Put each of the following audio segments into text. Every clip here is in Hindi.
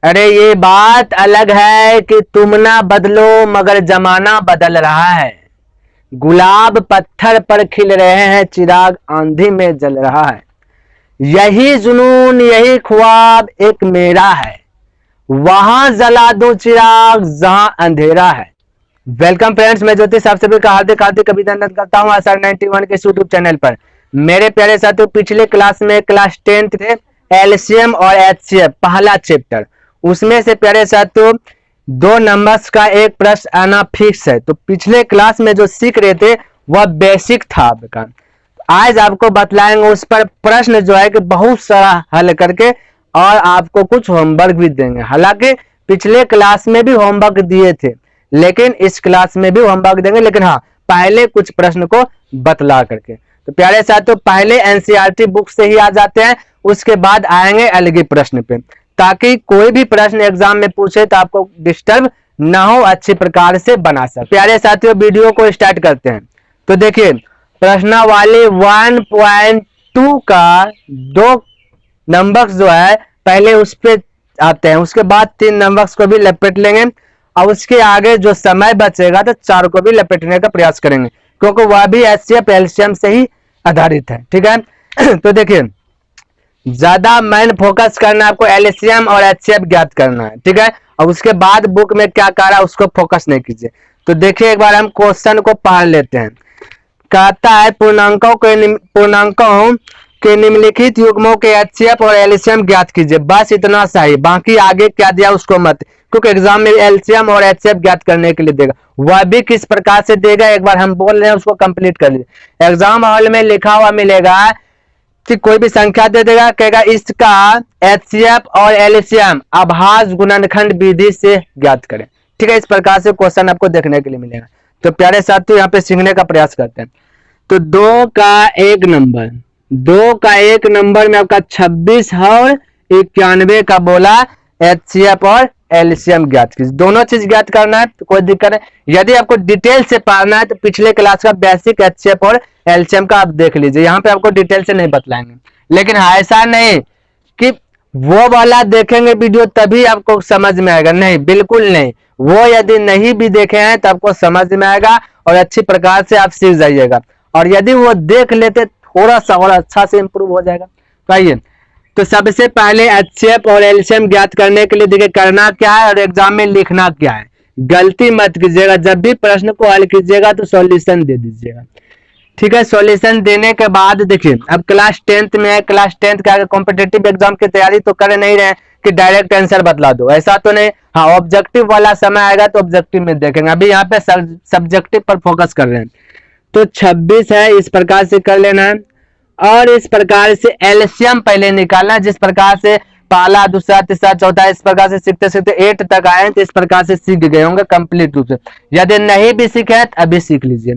अरे ये बात अलग है कि तुम ना बदलो मगर जमाना बदल रहा है। गुलाब पत्थर पर खिल रहे हैं, चिराग आंधी में जल रहा है। यही जुनून यही ख्वाब एक मेरा है, वहां जला दो चिराग जहां अंधेरा है। वेलकम फ्रेंड्स, मैं ज्योतिष आप सभी का हार्दिक हार्दिक अभिनंदन करता हूं आसार 91 के यूट्यूब चैनल पर। मेरे प्यारे साथियों, पिछले क्लास में क्लास 10 थे एलसीएम और एचसीएफ पहला चैप्टर, उसमें से प्यारे साथियों 2 नंबर्स का एक प्रश्न आना फिक्स है। तो पिछले क्लास में जो सीख रहे थे वह बेसिक था आपका। आज आपको बतलाएंगे उस पर प्रश्न जो है कि बहुत सारा हल करके, और आपको कुछ होमवर्क भी देंगे। हालांकि पिछले क्लास में भी होमवर्क दिए थे, लेकिन इस क्लास में भी होमवर्क देंगे, लेकिन हाँ पहले कुछ प्रश्न को बतला करके। तो प्यारे साथियों, पहले एनसीईआरटी बुक से ही आ जाते हैं, उसके बाद आएंगे अलग ही प्रश्न पे, ताकि कोई भी प्रश्न एग्जाम में पूछे तो आपको डिस्टर्ब ना हो, अच्छी प्रकार से बना सके। प्यारे साथियों, वीडियो को स्टार्ट करते हैं। तो देखिए, प्रश्नावली 1.2 का 2 नंबर्स जो है पहले उस पे आते हैं, उसके बाद 3 नंबर्स को भी लपेट लेंगे, और उसके आगे जो समय बचेगा तो 4 को भी लपेटने का प्रयास करेंगे, क्योंकि वह भी एचसीएफ एलसीएम से ही आधारित है। ठीक है तो देखिए, ज्यादा मेन फोकस करना है आपको, एलसीएम और एचसीएफ ज्ञात करना है। ठीक है, और उसके बाद बुक में क्या कह रहा है उसको फोकस नहीं कीजिए। तो देखिए, एक बार हम क्वेश्चन को पढ़ लेते हैं। कहता है पूर्णांकों के निम्नलिखित युग्मों के एचसीएफ और एलसीएम ज्ञात कीजिए। बस इतना सही, बाकी आगे क्या दिया उसको मत, क्योंकि एग्जाम में एलसीएम और एचसीएफ ज्ञात करने के लिए देगा। वह भी किस प्रकार से देगा एक बार हम बोल रहे हैं, उसको कंप्लीट कर लीजिए। एग्जाम हॉल में लिखा हुआ मिलेगा कि कोई भी संख्या दे देगा, कहेगा इसका एचसीएफ और एलसीएम अभाज्य गुणनखंड विधि से ज्ञात करें। ठीक है, इस प्रकार से क्वेश्चन आपको देखने के लिए मिलेगा। तो प्यारे साथियों, यहाँ पे सीखने का प्रयास करते हैं। तो 2 का 1 नंबर, 2 का 1 नंबर में आपका 26 और 91 का बोला एचसीएफ और एलसीएम ज्ञात कीजिए। दोनों चीज ज्ञात करना है तो कोई दिक्कत नहीं। यदि आपको डिटेल से पढ़ना है तो पिछले क्लास का बेसिक एचसीएफ और एलसीएम का आप देख लीजिए, यहाँ पे आपको डिटेल से नहीं बतलाएंगे। लेकिन ऐसा नहीं कि वो वाला देखेंगे वीडियो तभी आपको समझ में आएगा, नहीं, बिल्कुल नहीं। वो यदि नहीं भी देखे हैं तो आपको समझ में आएगा और अच्छी प्रकार से आप सीख जाइएगा। और यदि वो देख लेते थोड़ा सा और अच्छा से इंप्रूव हो जाएगा। कहिए, तो सबसे पहले एचसीएफ और एलसीएम ज्ञात करने के लिए देखिए करना क्या है और एग्जाम में लिखना क्या है। गलती मत कीजिएगा, जब भी प्रश्न को हल कीजिएगा तो सॉल्यूशन दे दीजिएगा। ठीक है, सॉल्यूशन देने के बाद देखिए, अब क्लास 10th में है, क्लास 10th का कॉम्पिटिटिव एग्जाम की तैयारी तो कर नहीं रहे कि डायरेक्ट आंसर बतला दो, ऐसा तो नहीं। हाँ, ऑब्जेक्टिव वाला समय आएगा तो ऑब्जेक्टिव में देखेंगे, अभी यहाँ पे सब्जेक्टिव पर फोकस कर रहे हैं। तो 26 है, इस प्रकार से कर लेना है। और इस प्रकार से एलसीएम पहले निकालना, जिस प्रकार से पहला दूसरा तीसरा चौथा इस प्रकार से सीखते सीखते 8 तक आए तो इस प्रकार से सीख गए होंगे कंप्लीट रूप से। यदि नहीं भी सीखे तो अभी सीख लीजिए।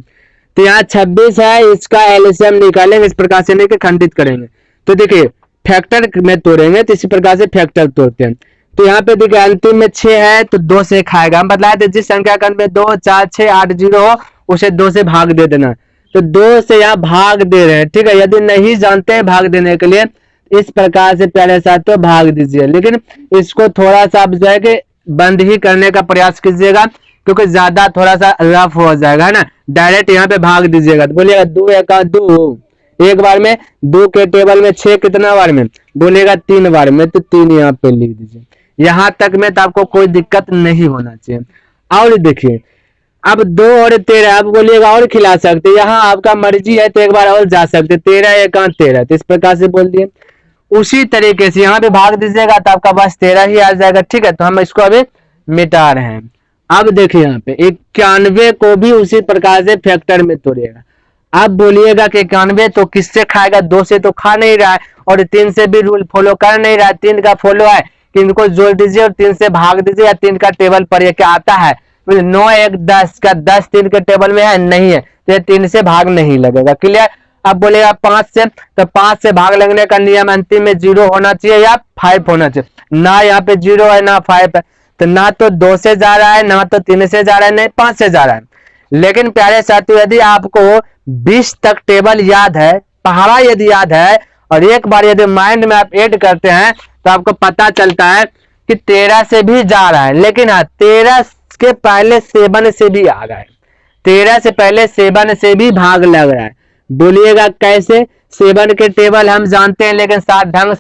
तो यहाँ 26 है, इसका एलसीएम निकालेंगे, इस प्रकार से लेके खंडित करेंगे। तो देखिए, फैक्टर में तोड़ेंगे तो इसी प्रकार से फैक्टर तोड़ते हैं। तो यहाँ पे देखिए अंतिम में 6 है तो 2 से खाएगा। हम बतलाए थे जिस संख्या का में 2 4 6 8 0 हो उसे 2 से भाग दे देना। तो 2 से यहाँ भाग दे रहे हैं। ठीक है, यदि नहीं जानते हैं भाग देने के लिए इस प्रकार से प्यारे साथियों भाग दीजिए, लेकिन इसको थोड़ा सा आप जो है कि बंद ही करने का प्रयास कीजिएगा, क्योंकि ज्यादा थोड़ा सा रफ हो जाएगा, है ना। डायरेक्ट यहाँ पे भाग दीजिएगा तो बोलिएगा 2 एका 2, एक बार में 2 के टेबल में 6 कितना बार में बोलेगा 3 बार में, तो 3 यहाँ पे लिख दीजिए। यहाँ तक में तो आपको कोई दिक्कत नहीं होना चाहिए। और देखिए, अब 2 और 13 आप बोलिएगा और खिला सकते, यहाँ आपका मर्जी है तो एक बार और जा सकते, 13 एका 13, तो इस प्रकार से बोल दिए। उसी तरीके से यहाँ पे भाग दीजिएगा तो आपका बस 13 ही आ जाएगा। ठीक है, तो हम इसको अभी मिटा रहे हैं। अब देखिए यहाँ पे 91 को भी उसी प्रकार से फैक्टर में तोड़िएगा। अब बोलिएगा कि 91 तो किससे खाएगा, 2 से तो खा नहीं रहा है और 3 से भी रूल फॉलो कर नहीं रहा है। 3 का फॉलो है कि इनको जोड़ दीजिए और 3 से भाग दीजिए, या 3 का टेबल पर ये क्या आता है 9 1 10 का 10 3 के टेबल में है नहीं है, तो ये 3 से भाग नहीं लगेगा। क्लियर। अब बोलेगा 5 से, तो 5 से भाग लगने का नियम अंतिम में 0 होना चाहिए या 5 होना चाहिए। ना यहाँ पे 0 है ना 5 है, तो ना तो 2 से जा रहा है ना तो 3 से जा रहा है, नहीं 5 से जा रहा है। लेकिन प्यारे साथियों, यदि आपको 20 तक टेबल याद है, पहाड़ा यदि याद है, और एक बार यदि माइंड में आप ऐड करते हैं तो आपको पता चलता है कि 13 से भी जा रहा है, लेकिन हाँ 13 के पहले 7 से भी आ रहा है, 13 से पहले 7 से भी भाग लग रहा है। बोलिएगा कैसे? 7 के टेबल हम जानते हैं, लेकिन 7 ढंग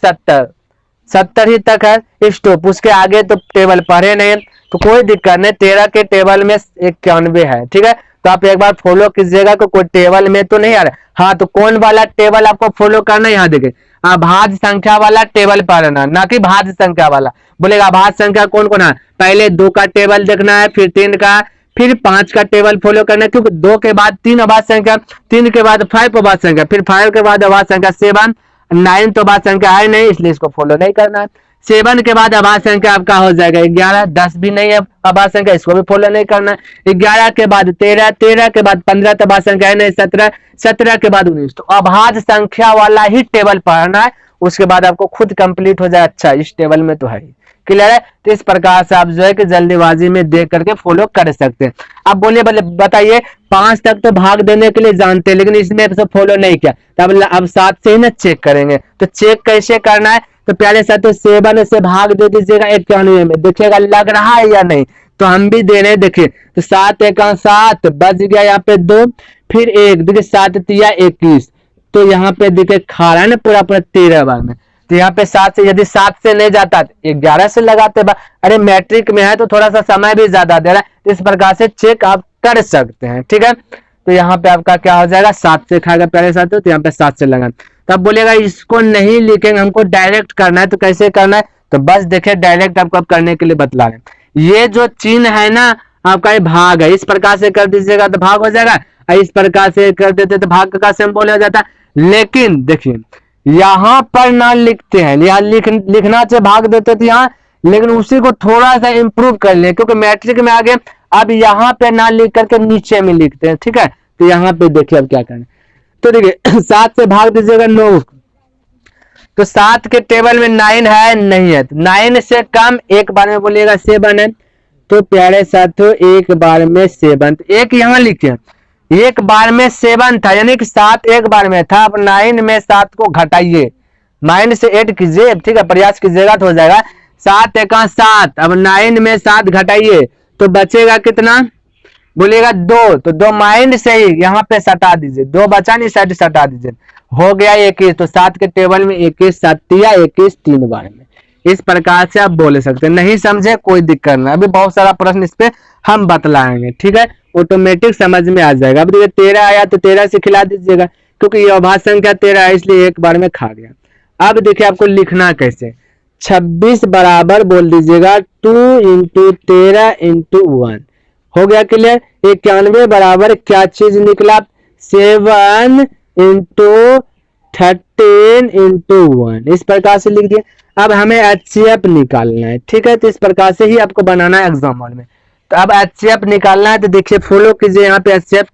70 ही तक है स्टॉप, उसके आगे तो टेबल पढ़े नहीं, तो कोई दिक्कत नहीं। 13 के टेबल में 91 है, ठीक है। तो आप एक बार फॉलो कीजिएगा कि कोई टेबल में तो नहीं आ रहा। हाँ, तो कौन वाला टेबल आपको फॉलो करना है? यहाँ देखिए, अभाज्य संख्या वाला टेबल पढ़ना, ना कि भाज्य संख्या वाला। बोलेगा अभाज्य संख्या कौन कौन है? पहले 2 का टेबल देखना है, फिर 3 का, फिर 5 का टेबल फॉलो करना है, क्योंकि 2 के बाद 3 अभाज्य संख्या, 3 के बाद 5 अभाज्य संख्या, फिर 5 के बाद अभाज्य संख्या 7, 9 तो अभाज्य संख्या है नहीं, इसलिए इसको फॉलो नहीं करना है। 7 के बाद अभाज्य संख्या आपका हो जाएगा 11, 10 भी नहीं है अभाज्य संख्या, इसको भी फॉलो नहीं करना है। 11 के बाद 13, 13 के बाद 15 तो अभाज्य संख्या है नहीं, 17, 17 के बाद 19, तो अभाज्य संख्या वाला ही टेबल पढ़ना है, उसके बाद आपको खुद कंप्लीट हो जाए। अच्छा, इस टेबल में तो है, क्लियर है। तो इस प्रकार से आप जो है कि जल्दीबाजी में देख करके फॉलो कर सकते हैं। अब बोलिए बताइए, 5 तक तो भाग देने के लिए जानते हैं, लेकिन इसमें सब फॉलो नहीं किया, तो अब 7 से ही ना चेक करेंगे। तो चेक कैसे करना है? तो प्यारे साथियों 7 से भाग दे दीजिएगा 91 में, देखिएगा लग रहा है या नहीं। तो हम भी दे रहे हैं, देखिए, तो 7 एका 7 बच गया, यहाँ पे 2, फिर 1, देखिए 7 तिया 21, तो यहाँ पे देखिए खा रहा है ना पूरा 13 बार में। तो यहाँ पे 7 से, यदि 7 से नहीं जाता तो 11 से लगाते। अरे मैट्रिक में है तो थोड़ा सा समय भी ज्यादा दे रहा है, इस प्रकार से चेक आप कर सकते हैं, ठीक है। तो यहाँ पे आपका क्या हो जाएगा, 7 से खाएगा प्यारे साथियों, तो यहाँ पे 7 से लगा। तो अब बोलिएगा इसको नहीं लिखेंगे, हमको डायरेक्ट करना है, तो कैसे करना है? तो बस देखिए डायरेक्ट आपको करने के लिए बतला रहे हैं। ये जो चिन्ह है ना आपका, ये भाग है, इस प्रकार से कर दीजिएगा तो भाग हो जाएगा, इस प्रकार से कर देते तो भाग का सिंबल हो जाता है। लेकिन देखिए यहाँ पर ना लिखते हैं, यहाँ लिखना से भाग देते थे यहाँ, लेकिन उसी को थोड़ा सा इंप्रूव कर ले, क्योंकि मैट्रिक में आगे अब यहाँ पे ना लिख करके नीचे में लिखते हैं, ठीक है। तो यहाँ पे देखिए अब क्या करना है। तो देखिए 7 से भाग दीजिएगा 9, तो 7 के टेबल में 9 है नहीं है, तो 9 से कम एक बार में बोलिएगा 7 है। तो प्यारे साथियों एक बार में 7, तो एक यहाँ लिखिए, एक बार में 7 था, यानी कि 7 एक बार में था। अब 9 में 7 को घटाइए, 9 से 8 कीजिए, ठीक है, प्रयास कीजिएगा तो हो जाएगा। 7 एका 7, अब 9 में 7 घटाइए तो बचेगा कितना? बोलिएगा 2, तो 2 माइंड से ही यहाँ पे सटा दीजिए, 2 बचा नहीं, साइड सटा दीजिए, हो गया 21। तो 7 के टेबल में 21, 7 या 21 3 बार में, इस प्रकार से आप बोल सकते हैं। नहीं समझे कोई दिक्कत नहीं, अभी बहुत सारा प्रश्न इस पे हम बतलाएंगे, ठीक है, ऑटोमेटिक समझ में आ जाएगा। अब देखिए 13 आया तो 13 से खिला दीजिएगा, क्योंकि ये अभाज्य संख्या 13 है, इसलिए एक बार में खा गया। अब देखिए आपको लिखना कैसे, 26 बराबर बोल दीजिएगा 2 × 13 × 1, हो गया क्लियर। 91 बराबर क्या चीज निकला? 7 × 13 × 1, इस प्रकार से लिख दिए। अब हमें HCF निकालना है, ठीक है, तो इस प्रकार से ही आपको बनाना है एग्जाम हॉल में। तो अब HCF निकालना है, तो देखिए फॉलो कीजिए, यहाँ पे HCF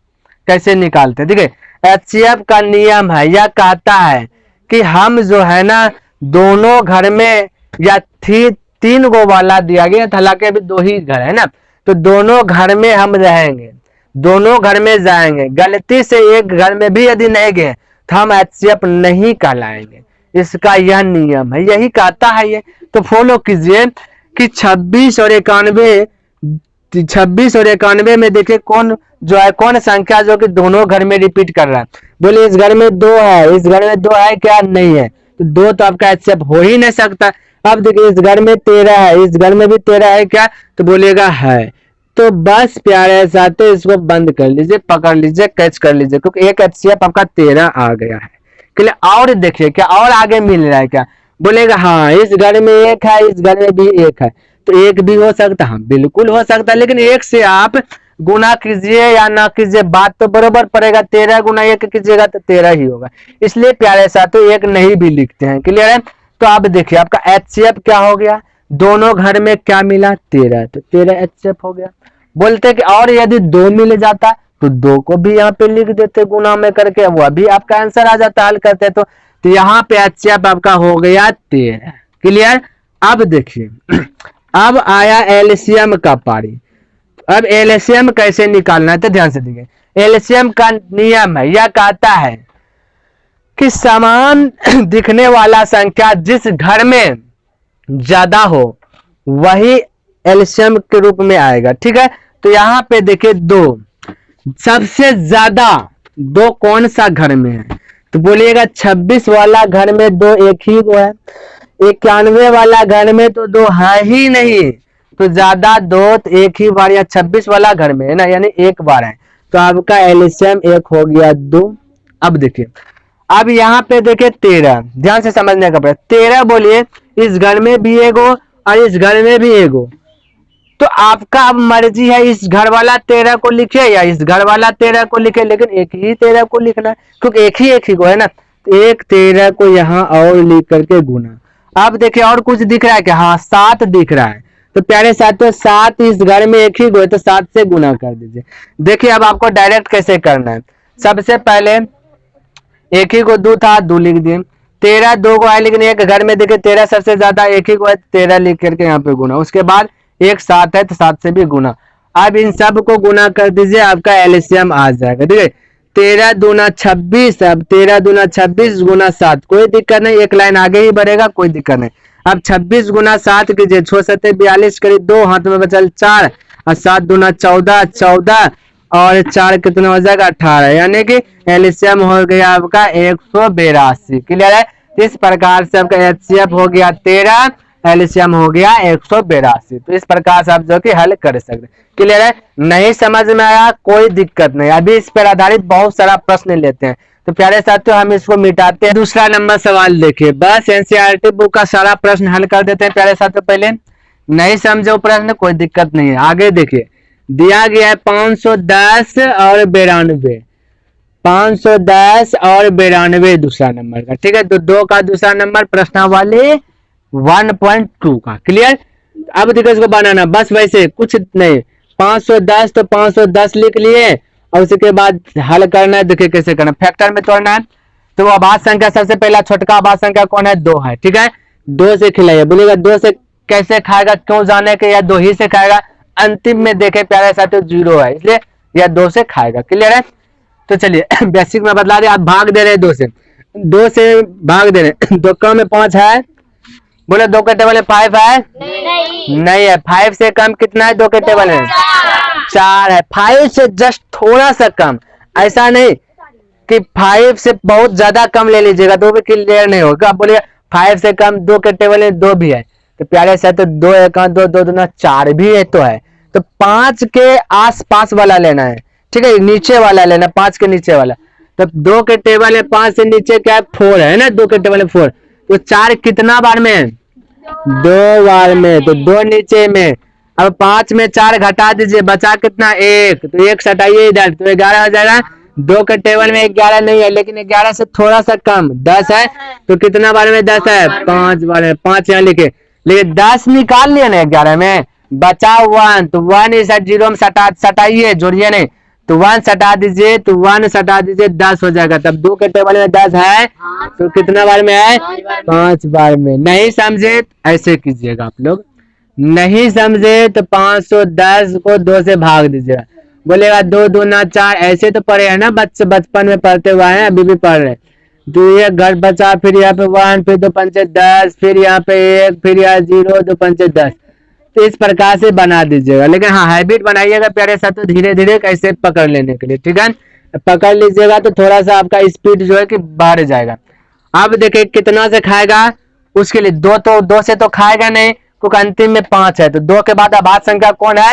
कैसे निकालते हैं। देखिए HCF का नियम है, यह कहता है कि हम जो है ना दोनों घर में, या 3 गो वाला दिया गया, हालांकि अभी 2 ही घर है ना, तो दोनों घर में हम रहेंगे, दोनों घर में जाएंगे। गलती से एक घर में भी यदि नहीं गए तो हम HCF नहीं कहलाएंगे, इसका यह नियम है, यही कहता है ये। तो फॉलो कीजिए कि 26 और 91 में देखिए कौन जो है, कौन संख्या जो कि दोनों घर में रिपीट कर रहा है। बोले इस घर में 2 है, इस घर में 2 है क्या? नहीं है, तो 2 तो आपका HCF हो ही नहीं सकता। अब देखिए इस घर में 13 है, इस घर में भी 13 है क्या? तो बोलेगा है। तो बस प्यारे साथियों इसको बंद कर लीजिए, पकड़ लीजिए, कैच कर लीजिए, क्योंकि एक HCF आपका 13 आ गया है। और देखिए क्या और आगे मिल रहा है क्या? बोलेगा हाँ इस घर में 1 है, इस घर में भी 1 है, तो 1 भी हो सकता है, हाँ बिल्कुल हो सकता है, लेकिन 1 से आप गुना कीजिए या ना कीजिए बात तो बराबर पड़ेगा। 13 गुना 1 कीजिएगा तो 13 ही होगा, इसलिए प्यारे साथियों 1 नहीं भी लिखते हैं, क्लियर है। तो अब देखिए आपका HCF क्या हो गया, दोनों घर में क्या मिला? 13, तो 13 HCF हो गया। बोलते कि और यदि 2 मिल जाता तो 2 को भी यहाँ पे लिख देते गुना में करके, वो भी आपका आंसर आ जाता हल करते। तो यहाँ पे HCF आपका हो गया 13, क्लियर। अब देखिए अब आया एलसीएम का पारी। अब एलसीएम कैसे निकालना है तो ध्यान से देखिए, एलसीएम का नियम है, यह कहता है कि समान दिखने वाला संख्या जिस घर में ज्यादा हो वही एलसीएम के रूप में आएगा। ठीक है, तो यहाँ पे देखिए दो, सबसे ज्यादा दो कौन सा घर में है, तो बोलिएगा 26 वाला घर में दो एक ही को है, 91 वाला घर में तो दो है ही नहीं, तो ज्यादा दो तो एक ही बार, या 26 वाला घर में है ना, यानी एक बार है, तो आपका एलसीएम एक हो गया 2। अब देखिए, अब यहाँ पे देखिए 13, ध्यान से समझने का प्रयास, 13 बोलिए इस घर में भी एगो और इस घर में भी एगो, तो आपका अब मर्जी है इस घर वाला 13 को लिखे या इस घर वाला 13 को लिखे, लेकिन एक ही 13 को लिखना है क्योंकि एक ही को है ना, तो एक 13 को यहाँ और लिख करके गुना। अब देखिए और कुछ दिख रहा है क्या, हाँ 7 दिख रहा है, तो प्यारे साथियों 7 इस घर में एक ही गो है, तो 7 से गुना कर दीजिए। देखिए अब आपको डायरेक्ट कैसे करना है, सबसे पहले एक ही को 2 था 2 लिख दिए, 13 2 को है, लेकिन एक घर में देखिए 13 सबसे ज्यादा एक ही को है, 13 लिख करके यहाँ पे गुना, उसके बाद एक 7 है तो 7 से भी गुना। अब इन सब को गुना कर दीजिए, आपका एलसीएम आ जाएगा। ठीक है, 13 दूना 26, अब 13 दूना 26 गुना 7, कोई दिक्कत नहीं, एक लाइन आगे ही बढ़ेगा, कोई दिक्कत नहीं। अब 26 गुना 7 कीजिए, 6 7 42 करीब 2 हाथ में बचल 4, और 7 दूना 14 14 और 4 कितना हो जाएगा 18, यानी कि एलसीएम हो गया आपका 182। क्लियर है, इस प्रकार से आपका एचसीएफ हो गया 13, एलसीएम हो गया 182। तो इस प्रकार से आप जो कि हल कर सकते। क्लियर है, नहीं समझ में आया कोई दिक्कत नहीं, अभी इस पर आधारित बहुत सारा प्रश्न लेते हैं, तो प्यारे साथियों हम इसको मिटाते हैं। दूसरा नंबर सवाल देखिए, बस एनसीईआरटी बुक का सारा प्रश्न हल कर देते हैं प्यारे साथियों। पहले नहीं समझो प्रश्न कोई दिक्कत नहीं है, आगे देखिए दिया गया है 510 और 92, 510 और 92 दूसरा नंबर का। ठीक है, तो 2 का दूसरा नंबर प्रश्नावली 1.2 का। क्लियर, अब देखो इसको बनाना बस वैसे कुछ नहीं, 510 तो 510 लिख लिए और उसके बाद हल करना है। देखिए कैसे करना, फैक्टर में तोड़ना है, तो वो अभाज्य संख्या सबसे पहला छोटका अभाज्य संख्या कौन है, 2 है। ठीक है, 2 से खिलाइए, बोलिएगा 2 से कैसे खाएगा, क्यों जाने के, या 2 ही से खाएगा, अंतिम में देखे प्यारे साथियों 0 है, इसलिए यह 2 से खाएगा। क्लियर है, तो चलिए बेसिक में बदला दे, आप भाग दे रहे 2 से भाग दे रहे, 2 कम में 5 है, बोले 2 के टेबल में 5 है, नहीं है, 5 से कम कितना है 2 के टेबल में 4 है, 5 से जस्ट थोड़ा सा कम, ऐसा नहीं कि 5 से बहुत ज्यादा कम ले लीजिएगा तो भी क्लियर नहीं होगा। आप बोलिए 5 से कम 2 के टेबल में 2 भी है, तो प्यारे से तो 2 1 2 2 2 4 भी है, तो है, तो 5 के आसपास वाला लेना है। ठीक है, नीचे वाला लेना, 5 के नीचे वाला, तो 2 के टेबल में 5 से नीचे क्या 4 है ना, 2 के टेबल में 4, तो 4 कितना बार में है, 2 बार में, तो 2 नीचे में। अब 5 में 4 घटा दीजिए, बचा कितना 1, तो 1 हटाइए इधर, तो 11 हो जाएगा। 2 के टेबल में 11 नहीं है, लेकिन 11 से थोड़ा सा कम 10 है, तो कितना बार में 10 है, 5 बार में, 5 यहाँ लिखे, लेकिन 10 निकाल लिया ना 11 में, बचा 1, तो 1 इस 0 में सटाइए, जोड़िए नहीं, तो 1 सटा दीजिए, तो 1 सटा दीजिए, 10 हो जाएगा। तब 2 के टेबल में 10 है, तो कितना बार में है, 5 बार में। नहीं समझे ऐसे कीजिएगा, आप लोग नहीं समझे तो 510 को 2 से भाग दीजिएगा, बोलेगा 2 दूना 4, ऐसे तो पढ़े हैं ना बच्चे, बचपन में पढ़ते हुए हैं, अभी भी पढ़ रहे। तो ये घर बचा, फिर यहाँ पे 1, फिर 2 पंचे 10, फिर यहाँ पे 1, फिर यहाँ 0, 2 पंचे 10, तो इस प्रकार से बना दीजिएगा। लेकिन हाँ हैबिट बनाइएगा प्यारे साथियों, धीरे धीरे कैसे पकड़ लेने के लिए। ठीक है, पकड़ लीजिएगा तो थोड़ा सा आपका स्पीड जो है कि बढ़ जाएगा। अब देखिए कितना से खाएगा, उसके लिए 2 से तो खाएगा नहीं, क्योंकि अंतिम में 5 है, तो 2 के बाद अभाज्य संख्या कौन है,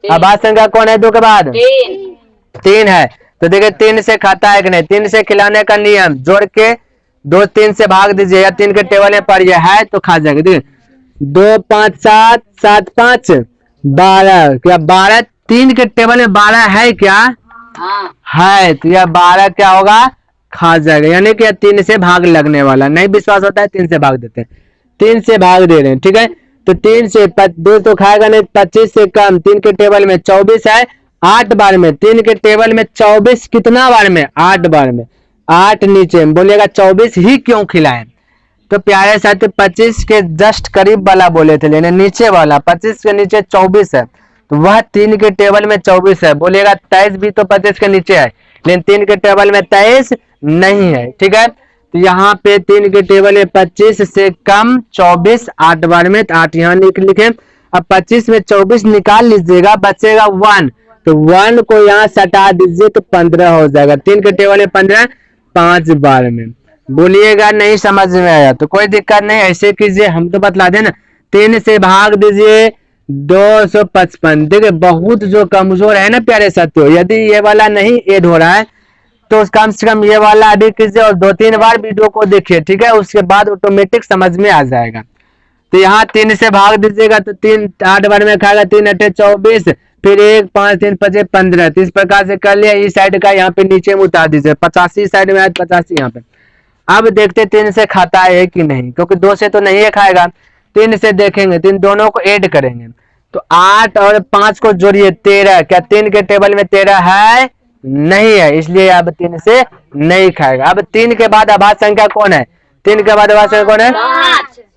अभाज्य संख्या कौन है 2 के बाद 3 है, तो देखिए 3 से खाता है कि नहीं, 3 से खिलाने का नियम, जोड़ के 2 3 से भाग दीजिए, या 3 के टेबल में पड़ है तो खा जाएंगे। देखिए 2 5 7 7 5 12, क्या 12 3 के टेबल में 12 है क्या, है, तो यह 12 क्या होगा, खा जाएगा, यानी कि 3 से भाग लगने वाला। नहीं विश्वास होता है 3 से भाग देते हैं, 3 से भाग दे रहे हैं। ठीक है, तो 3 से 2 तो खाएगा नहीं, 25 से कम, 3 के टेबल में 24 है, 8 बार में, 3 के टेबल में 24 कितना बार में, 8 बार में, 8 नीचे में, बोलिएगा 24 ही क्यों खिलाएं, तो प्यारे साथी 25 के जस्ट करीब वाला बोले थे, लेकिन नीचे वाला 25 के नीचे 24 है, तो वह 3 के टेबल में 24 है, बोलिएगा 23 भी तो 25 के नीचे है, लेकिन 3 के टेबल में 23 नहीं है। ठीक है, तो यहाँ पे 3 के टेबल में 25 से कम 24 8 बार में, तो 8 यहाँ लिखे। अब 25 में 24 निकाल लीजिएगा, बचेगा 1, तो 1 को यहाँ सटा दीजिए तो 15 हो जाएगा। 3 के टेबल में 15 5 बार में। बोलिएगा नहीं समझ में आया तो कोई दिक्कत नहीं, ऐसे कीजिए, हम तो बतला दें ना। 3 से भाग दीजिए 255। देखिए बहुत जो कमजोर है ना प्यारे साथियों, यदि ये वाला नहीं ऐड हो रहा है तो कम से कम ये वाला अभी कीजिए और 2-3 बार वीडियो को देखिए, ठीक है, उसके बाद ऑटोमेटिक समझ में आ जाएगा। तो यहाँ 3 से भाग दीजिएगा तो 3 8 बार में खाएगा, 3 8 24, फिर 1 5 3 5 15। तो इस प्रकार से कर लिया। इस साइड का यहाँ पे नीचे में उतार दीजिए, 85 साइड में आए 85 यहाँ पे। अब देखते 3 से खाता है कि नहीं, क्योंकि 2 से तो नहीं है खाएगा। 3 से देखेंगे, 3 दोनों को ऐड करेंगे तो 8 और 5 को जोड़िए 13। क्या 3 के टेबल में 13 है? नहीं है, इसलिए अब 3 से नहीं खाएगा। अब 3 के बाद अभाज्य संख्या कौन है? 3 के बाद अभाज्य संख्या कौन है?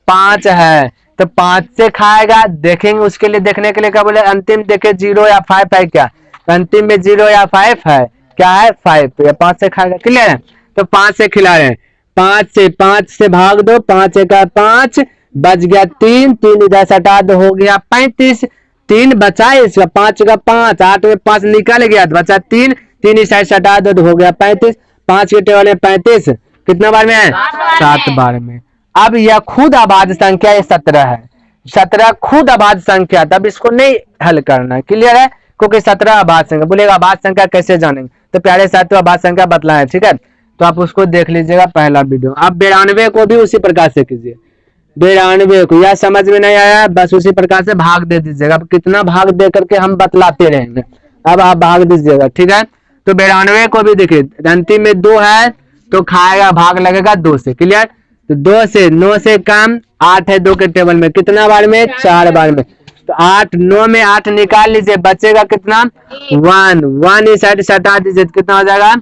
5 है, तो 5 से खाएगा। देखेंगे उसके लिए, देखने के लिए क्या बोले, अंतिम देखे 0 या 5 है क्या? अंतिम में 0 या 5 है, क्या है? 5, तो 5 से खाएगा। क्लियर है? तो 5 से खिला रहे हैं। 5 से भाग दो, 5 1 5, बच गया 3, 3 इधर सटा दो, हो गया 35। 3 बचा इसका, 5 का 5, 8 में 5 निकल गया तो बचा 3, 3 इस साइड सटा दो तो हो गया 35। 5 के टेबल में 35 कितना बार में है? 7 बार में। अब यह खुद अभाज्य संख्या 17 है, 17 खुद अभाज्य संख्या, तब इसको नहीं हल करना है। क्लियर है? क्योंकि 17 अभाज्य संख्या। बोलेगा अभाज्य संख्या कैसे जानेंगे, तो प्यारे साथियों अभाज्य संख्या बतलाएं, ठीक है, तो आप उसको देख लीजिएगा पहला वीडियो। अब 92 को भी उसी प्रकार से कीजिए। 92 को यह समझ में नहीं आया, बस उसी प्रकार से भाग दे दीजिएगा। अब कितना भाग दे करके हम बतलाते रहेंगे, अब आप भाग दीजिएगा, ठीक है। तो 92 को भी देखिए, अंतिम में 2 है तो खाएगा, भाग लगेगा 2 से। क्लियर? तो 2 से 9 से कम 8 है 2 के टेबल में, कितना बार में? 4 बार में। तो 8 9 में 8 निकाल लीजिए, बचेगा कितना? 1 इस साइड सटा दीजिए, कितना हो जाएगा?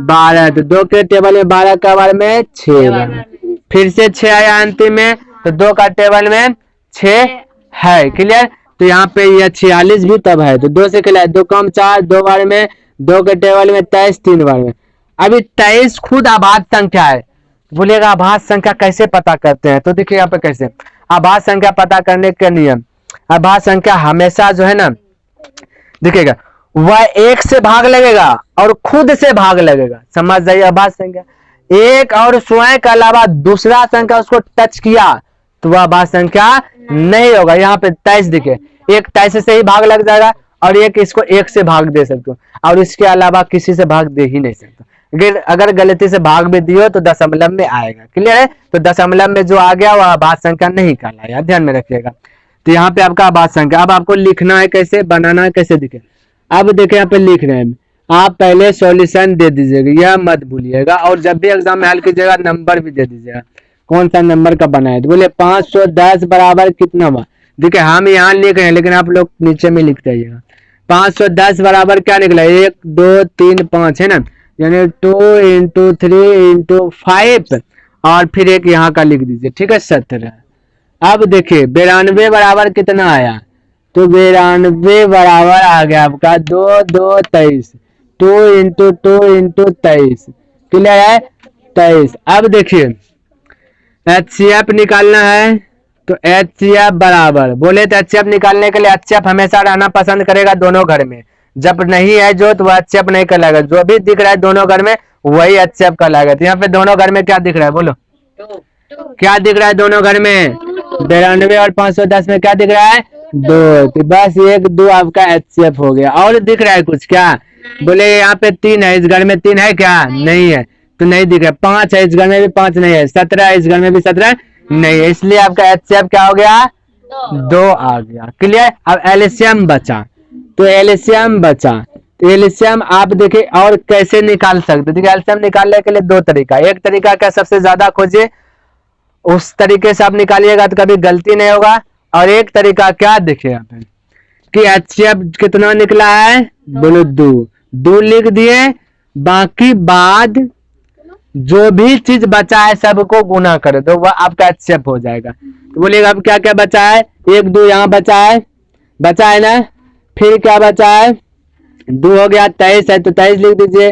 12। तो 2 के टेबल में 12 का बार में 6 बार। फिर से 6 आया अंतिम में, तो 2 का टेबल में 6 है। क्लियर? तो यहाँ पे यह 46 भी तब है, तो 2 से खिलाए, 2 कम 4 2 बार में, 2 के टेबल में 23 3 बार में। अभी 23 खुद अभाज्य संख्या है। बोलेगा अभाज्य संख्या कैसे पता करते हैं, तो देखिए यहाँ पे कैसे अभाज्य संख्या पता करने के नियम। अभाज्य संख्या हमेशा जो है ना, देखिएगा वह 1 से भाग लगेगा और खुद से भाग लगेगा, समझ जाइए। अभाज्य संख्या 1 और स्वयं के अलावा दूसरा संख्या उसको टच किया तो वह अभाज्य संख्या नहीं होगा। यहाँ पे 23 दिखे, एक 23 से ही भाग लग जाएगा और एक इसको 1 से भाग दे सकते हो, और इसके अलावा किसी से भाग दे ही नहीं सकते। अगर गलती से भाग भी दियो तो दशमलव में आएगा। क्लियर है? तो दशमलव में जो आ गया वह अभाज्य संख्या नहीं कहलाया, ध्यान में रखिएगा। तो यहाँ पे आपका अभाज्य संख्या, अब आपको लिखना है कैसे, बनाना है कैसे, दिखे। अब देखिए यहाँ पे लिख रहे हैं, आप पहले सॉल्यूशन दे दीजिएगा, यह मत भूलिएगा, और जब भी एग्जाम में हल कीजिएगा नंबर भी दे दीजिएगा, कौन सा नंबर का बनाए। तो बोले 510 बराबर कितना हुआ। देखिए हम यहाँ लिख रहे हैं लेकिन आप लोग नीचे में लिख जाइएगा। 510 बराबर क्या निकला? 1 2 3 5 है ना, यानी 2 × 3 × 5 और फिर एक यहाँ का लिख दीजिए, ठीक है, 17। अब देखिए 92 बराबर कितना आया, तो 92 बराबर आ गया आपका 2 2 23, 2 × 2 × 23, क्लियर है? 23। अब देखिए HCF निकालना है, तो HCF बराबर, बोले तो HCF निकालने के लिए HCF हमेशा रहना पसंद करेगा दोनों घर में। जब नहीं है जो तो वह HCF नहीं कहलाएगा, जो भी दिख रहा है दोनों घर में वही HCF कहलाएगा। तो यहाँ पे दोनों घर में क्या दिख रहा है, बोलो क्या दिख रहा है दोनों घर में? 92 और 510 में क्या दिख रहा है? 2। तो बस 1 2 आपका HCF हो गया। और दिख रहा है कुछ क्या? बोले यहाँ पे 3 है, इस घर में 3 है क्या? नहीं है, तो नहीं दिख रहा। 5 है, इस घर में भी 5 नहीं है। 17 है, इस घर में भी 17 नहीं है, इसलिए आपका HCF क्या हो गया? 2 आ गया। क्लियर? अब एलसीएम बचा, तो एलसीएम बचा, तो एलसीएम आप देखिए और कैसे निकाल सकते। देखिए एलसीएम निकालने के लिए 2 तरीका, एक तरीका क्या, सबसे ज्यादा खोजिए, उस तरीके से आप निकालिएगा तो कभी गलती नहीं होगा। और एक तरीका क्या, देखिए यहाँ पे कि HCF कितना निकला है, बोलो 2 लिख दिए, बाकी बाद जो भी चीज बचा है सबको गुना कर दो, वह आपका HCF हो जाएगा। तो बोलिएगा अब क्या क्या बचा है, 1 2 यहाँ बचा है ना, फिर क्या बचा है, 2 हो गया, 23 है तो 23 लिख दीजिए।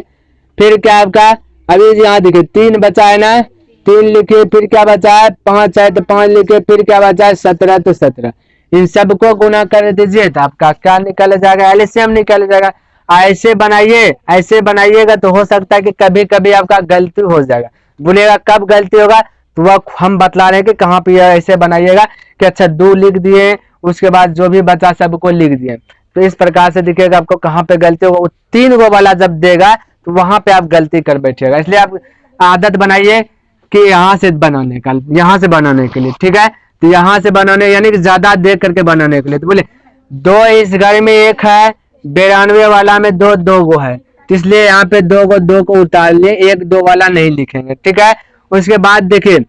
फिर क्या आपका, अभी यहाँ देखिए 3 बचा है ना, 3 लिखिए, फिर क्या बचा है 5 है तो 5 लिखिए, फिर क्या बचा है 17 तो 17। इन सबको गुना कर दीजिए तो आपका क्या निकल जाएगा, एलसीएम निकल जाएगा। ऐसे बनाइए, ऐसे बनाइएगा तो हो सकता है कि कभी कभी आपका गलती हो जाएगा। बोलिएगा कब गलती होगा, तो वह हम बतला रहे हैं कि कहाँ पे ऐसे बनाइएगा कि अच्छा 2 लिख दिए, उसके बाद जो भी बचा सबको लिख दिए। तो इस प्रकार से दिखेगा आपको कहाँ पे गलती होगा। वो 3 गो वाला जब देगा तो वहां पे आप गलती कर बैठिएगा। इसलिए आप आदत बनाइए कि यहाँ से बनाने का, यहाँ से बनाने के लिए, ठीक है। तो यहाँ से बनाने यानी कि ज्यादा देख करके बनाने के लिए, तो बोले 2 इस घर में 1 है, 92 वाला में 2 गो है, तो इसलिए यहाँ पे 2 को उतार लिए, 1 2 वाला नहीं लिखेंगे, ठीक है। उसके बाद देखिए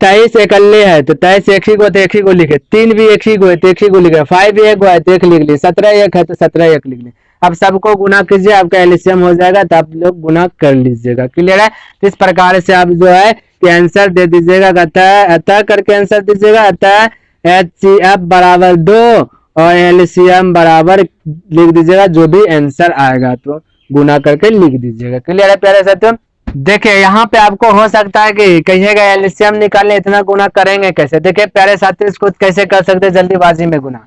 23 इकल्ले है तो 23 एक ही को तो एक ही को लिखे, 3 भी एक ही को है तो एक ही को लिखे, 5 भी एक को है तो एक लिख लिए, 17 एक है तो 17 एक लिख लिए। अब सबको गुना कीजिए, आपका एलसीएम हो जाएगा, तो आप लोग गुना कर लीजिएगा। क्लियर है। इस प्रकार से आप जो है कि आंसर दे दीजिएगा, अतः करके आंसर दीजिएगा, अतः HCF बराबर 2 और एलसीएम बराबर लिख दीजिएगा, जो भी आंसर आएगा तो गुना करके लिख दीजिएगा। क्लियर है प्यारे साथियों। देखिए यहाँ पे आपको हो सकता है कि कहिएगा एलसीएम निकालने इतना गुना करेंगे कैसे। देखिए प्यारे साथियों, इसको कैसे कर सकते हैं जल्दीबाजी में गुना।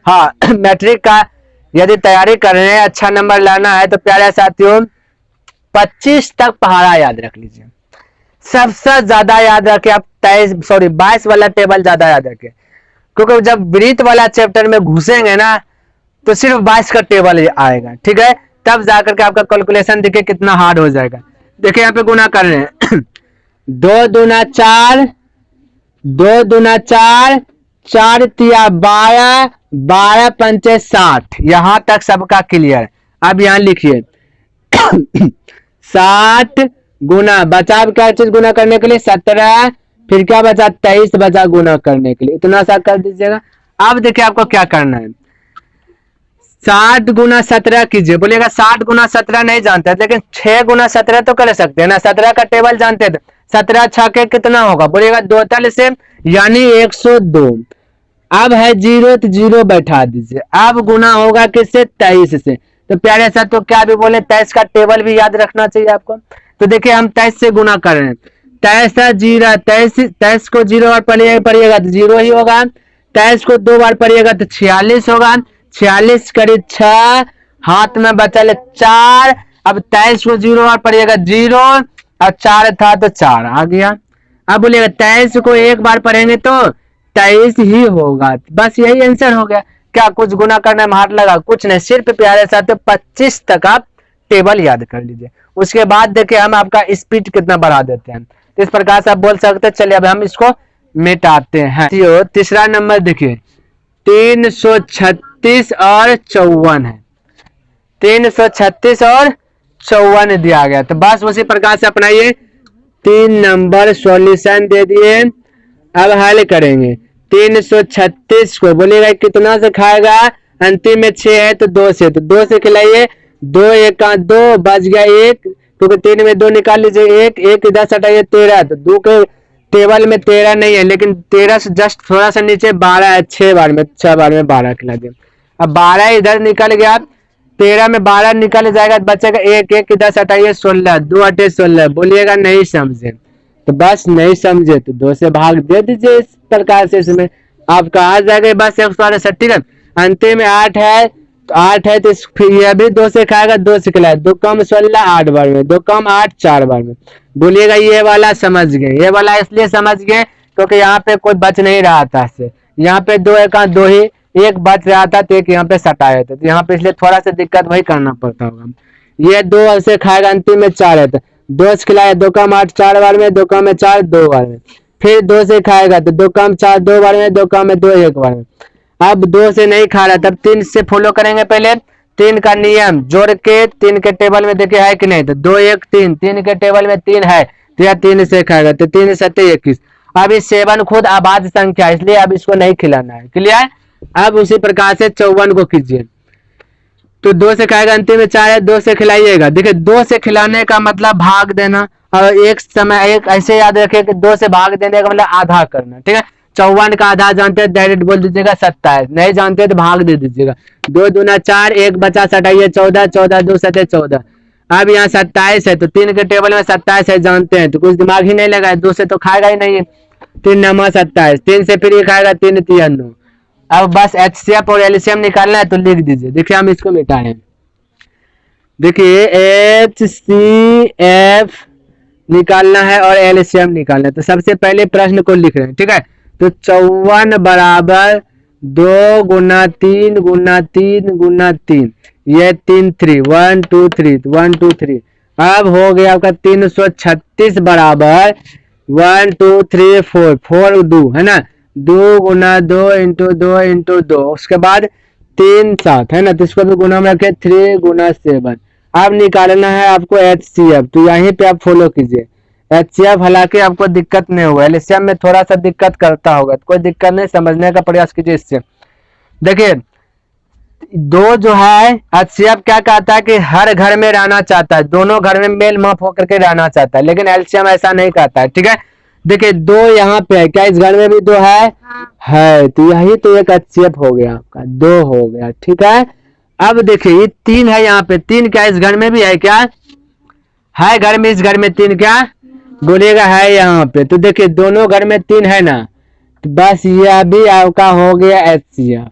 हाँ मैट्रिक का यदि तैयारी कर रहे हैं, अच्छा नंबर लाना है, तो प्यारे साथियों 25 तक पहाड़ा याद रख लीजिए। सबसे ज्यादा याद रखे आप 22 वाला टेबल ज्यादा याद रखे, क्योंकि जब वृत्त वाला चैप्टर में घुसेंगे ना तो सिर्फ 22 का टेबल आएगा, ठीक है। तब जाकर के आपका कैलकुलेशन देखिए कितना हार्ड हो जाएगा। देखिए यहाँ पे गुना कर रहे हैं 2 दूना 4, 2 दूना 4, 4 तिया 12, 12 पंचे 60। यहां तक सबका क्लियर। अब यहां लिखिए 60 गुना बचा क्या चीज गुना करने के लिए 17, फिर क्या बचा 23 बचा गुना करने के लिए, इतना सा कर दीजिएगा। अब देखिए आपको क्या करना है, 60 गुना 17 कीजिए। बोलिएगा 60 गुना 17 नहीं जानते, लेकिन 6 गुना 17 तो कर सकते हैं ना, 17 का टेबल जानते थे। 17 छके कितना होगा, बोलिएगा 2 तल से यानी 102। अब है 0 तो 0 बैठा दीजिए। अब गुना होगा किससे 23 से। तो प्यारे साथ तो क्या भी बोले 23 का टेबल भी याद रखना चाहिए आपको। तो देखिए हम 23 से गुना कर रहे हैं, 23 को 0 बार पढ़िएगा तो 0 ही होगा, 23 को 2 बार पढ़िएगा तो 46 होगा, 46 करीब 6, हाथ में बचल 4। अब 23 को 0 बार पढ़िएगा 0 और 4 था तो 4 आ गया। अब बोलिएगा 23 को 1 बार पढ़ेंगे तो 23 ही होगा। बस यही आंसर हो गया। क्या कुछ गुना करने में हाथ लगा, कुछ नहीं, सिर्फ प्यारे साथियों 25 तक आप टेबल याद कर लीजिए। उसके बाद देखिए हम आपका स्पीड कितना बढ़ा देते हैं। इस प्रकार से आप बोल सकते हैं। चलिए अब हम इसको मिटाते हैं। तीसरा नंबर देखिए 336 और 54 है, 336 और 54 दिया गया। तो बस उसी प्रकार से अपनाइए, 3 नंबर सॉल्यूशन दे दिए। अब हल करेंगे 336 को, बोलिएगा कितना से खाएगा, अंतिम में 6 है तो 2 से, तो 2 से खिलाइए, 2 1 2 बच गया 1, क्योंकि 3 में 2 निकाल लीजिए, 1 इधर हटाइए 13, तो 2 के टेबल में 13 नहीं है, लेकिन 13 से जस्ट थोड़ा सा नीचे 12 है, 6 बार में 12 खिला दिया। अब 12 इधर निकल गया, 13 में 12 निकल जाएगा, बचेगा 1 इधर से हटाइए 16, 2 अटे 16। बोलिएगा नहीं समझे, तो बस नहीं समझे तो 2 से भाग दे दीजिए। इस प्रकार से इसमें आपका आ जाएगा बस 168। ठीक है, अंतिम में 8 है, तो 8 है तो यह भी 2 से खाएगा, 2 से खिलाए, 2 कम 16 8 बार में, 2 कम 8 4 बार में। बोलिएगा ये वाला समझ गए, ये वाला इसलिए समझ गए क्योंकि यहाँ पे कोई बच नहीं रहा था से, यहाँ पे 2 1 2 ही, एक बच रहा था तो एक यहाँ पे सटाए थे, तो यहाँ पे इसलिए थोड़ा सा दिक्कत वही करना पड़ता होगा। ये 2 से खाएगा, अंतिम में 4 है तो 2 से खिलाया, 2 कम 8 4 बार में, 2 कम में 4 2 बार में, फिर 2 से खाएगा तो 2 कम 4 2 बार में, 2 कम में 2 1 बार में। अब 2 से नहीं खा रहा, तब 3 से फॉलो करेंगे। पहले 3 का नियम जोड़ के 3 के टेबल में देखे है कि नहीं, तो 2 1 3, 3 के टेबल में 3 है तो यह 3 से खाएगा, तो 3 7 21। अब इस 7 खुद आबाद संख्या, इसलिए अब इसको नहीं खिलाना है। क्लियर। अब उसी प्रकार से 54 को कीजिए, तो 2 से खाएगा, अंतिम में 4 है, 2 से खिलाइएगा। देखिए 2 से खिलाने का मतलब भाग देना, और एक समय एक ऐसे याद रखिए कि 2 से भाग देने का मतलब आधा करना। ठीक है, 54 का आधा जानते हैं डायरेक्ट बोल दीजिएगा 27, नहीं जानते तो भाग दे दीजिएगा। 2 दूना 4, 1 बचा सटाइए 14, 14 2 7 14। अब यहाँ 27 है तो 3 के टेबल में 27 है जानते हैं, तो कुछ दिमाग ही नहीं लगा है, 2 से तो खाएगा ही नहीं। 3 नमा 27, 3 से फिर ये खाएगा 3 3 9। अब बस HCF और LCM निकालना है तो लिख दीजिए। देखिए हम इसको मिटाएं, देखिए HCF निकालना है और LCM निकालना है, तो सबसे पहले प्रश्न को लिख रहे हैं, ठीक है। तो 54 बराबर 2 गुना 3 गुना 3 गुना 3, ये 3 3 1 2 3 1 2 3। अब हो गया आपका 336 बराबर 1 2 3 4 4 2 है ना, 2 गुना 2 इंटू 2 इंटू 2, उसके बाद 3 7 है ना, तो इसको भी गुना में रखे 3 गुना 7। अब निकालना है आपको HCF, तो यहीं पे आप फॉलो कीजिए। HCF हालांकि आपको दिक्कत नहीं होगा, LCM में थोड़ा सा दिक्कत करता होगा, तो कोई दिक्कत नहीं, समझने का प्रयास कीजिए इससे। देखिए 2 जो है HCF क्या कहता है कि हर घर में रहना चाहता है, दोनों घर में मेल माप होकर के रहना चाहता है, लेकिन LCM ऐसा नहीं कहता है, ठीक है। देखिए 2 यहाँ पे है, क्या इस घर में भी 2 है? है, तो यही तो एक HCF हो गया आपका, 2 हो गया, ठीक है। अब देखिए ये 3 है यहाँ पे, 3 क्या इस घर में भी है? क्या है घर में? इस घर में 3 क्या बोलेगा? है यहाँ पे। तो देखिए दोनों घर में 3 है ना, तो बस यह भी आपका हो गया HCF,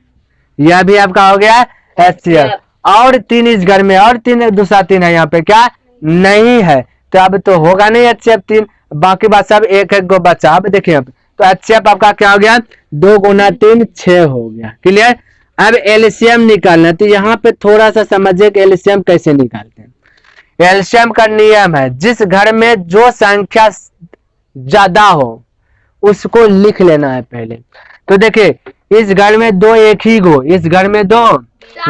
यह भी आपका हो गया HCF। और 3 इस घर में, और 3 दूसरा 3 है यहाँ पे, क्या नहीं है, तो अब तो होगा नहीं HCF 3, बाकी बात सब एक एक को बचा। अब देखिए अब तो HCF आपका क्या हो गया? 2 गुना 3 6 हो गया, क्लियर। अब LCM निकालना, तो यहाँ पे थोड़ा सा समझिए कि LCM कैसे निकालते हैं। LCM का नियम है, जिस घर में जो संख्या ज्यादा हो उसको लिख लेना है पहले। तो देखिए इस घर में 2 एक ही गो, इस घर में 2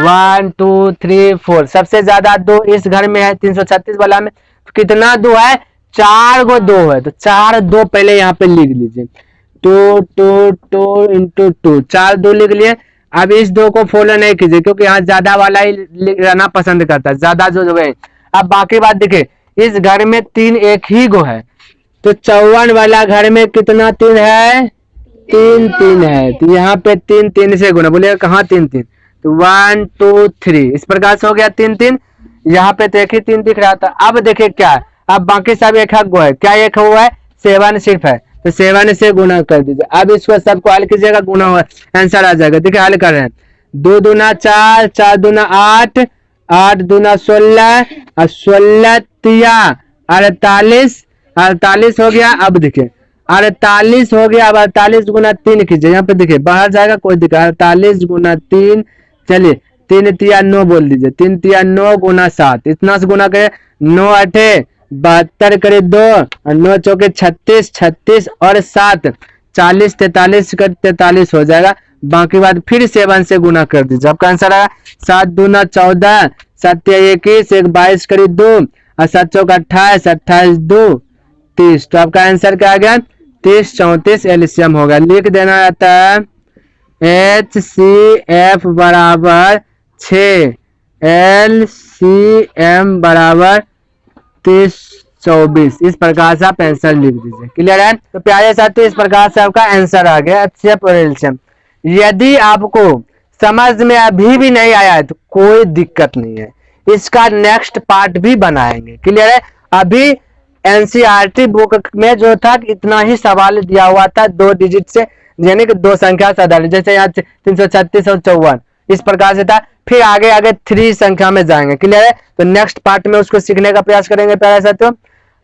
1 2 3 4, सबसे ज्यादा 2 इस घर में है 336 वाला में, तो कितना 2 है? 4 गो 2 है, तो 4 2 पहले यहाँ पे लिख लीजिए, 2 2 2 इंटू 2, 4 2 लिख लिए। अब इस 2 को फॉलो नहीं कीजिए क्योंकि यहाँ ज्यादा वाला ही रहना पसंद करता है, ज्यादा जो है। अब बाकी बात देखिए, इस घर में 3 एक ही गो है, तो 54 वाला घर में कितना 3 है? 3 3 है, तो यहाँ पे 3 3 से गुना, बोलिएगा कहाँ 3 3, तो 1 2 3, इस प्रकार से हो गया 3 3। यहाँ पे तो एक ही 3 दिख रहा था। अब देखिए क्या, अब बाकी सब एक हक गो है, क्या एक हुआ है? 7 सिर्फ है, तो 7 से गुना कर दीजिए। अब इसको सबको हल कीजिएगा, गुना हुआ आंसर आ जाएगा। देखिए हल कर रहे हैं, 2 दूना 4 4 दूना 8 8 दूना 16 और 16 तिया 48 48 हो गया। अब देखिए 48 हो गया, अब 48 गुना 3 कीजिए, यहाँ पे देखिए बाहर जाएगा कोई दिक्कत, 48 गुना 3, चलिए 3 तिया 9 बोल दीजिए, 3 तिया 9 गुना 7, इतना से गुना करे 9 8 72 करे 2 और 9 चौके 36 36 और 7 40 43 कर 43 हो जाएगा। बाकी बात फिर 7 से गुना कर दीजिए, आपका आंसर आएगा 7 दूना 14 7 21 1 22 करी 2 और 7 चौक 28 28 2 30, तो आपका आंसर क्या आ गया? 30 34 LCM होगा। लिख देना रहता है HCF बराबर 6, LCM बराबर 30 24, इस प्रकार से आप आंसर लिख दीजिए, क्लियर है। तो प्यारे साथियों इस प्रकार से आपका आंसर आ गया HCF और LCM। यदि आपको समझ में अभी भी नहीं आया है तो कोई दिक्कत नहीं है, इसका नेक्स्ट पार्ट भी बनाएंगे, क्लियर है। अभी NCERT बुक में जो था इतना ही सवाल दिया हुआ था 2 डिजिट से, यानी कि 2 संख्या से आधारित, जैसे यहाँ 336 और 54 इस प्रकार से था। फिर आगे आगे 3 संख्या में जाएंगे, क्लियर है। तो नेक्स्ट पार्ट में उसको सीखने का प्रयास करेंगे प्यारे साथियों।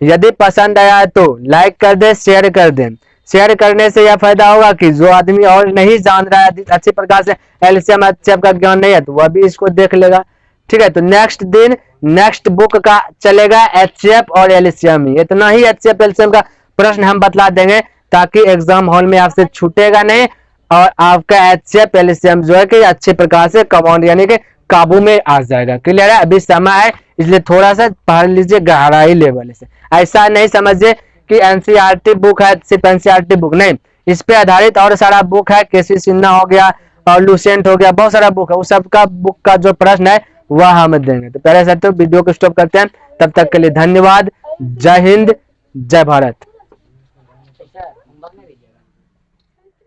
यदि पसंद आया है तो लाइक कर दे, शेयर कर दे। शेयर करने से यह फायदा होगा कि जो आदमी और नहीं जान रहा है अच्छी प्रकार से LCM HCF का ज्ञान नहीं है तो वह भी इसको देख लेगा, ठीक है। तो नेक्स्ट दिन नेक्स्ट बुक का चलेगा HCF और LCM ही, इतना ही HCF LCM का प्रश्न हम बतला देंगे ताकि एग्जाम हॉल में आपसे छूटेगा नहीं और आपका HCF LCM जो है कि अच्छे प्रकार से कमांड यानी कि काबू में आ जाएगा, क्लियर है। अभी समय है इसलिए थोड़ा सा पढ़ लीजिए गहराई लेवल से, ऐसा नहीं समझिए कि NCERT बुक है सिर्फ NCERT बुक नहीं, इस पे आधारित और सारा बुक है, KC सिन्हा हो गया और लुसेंट हो गया, बहुत सारा बुक है, उस सबका बुक का जो प्रश्न है वह हम देंगे। तो पहले साथियों वीडियो को स्टॉप करते हैं, तब तक के लिए धन्यवाद। जय हिंद, जय भारत।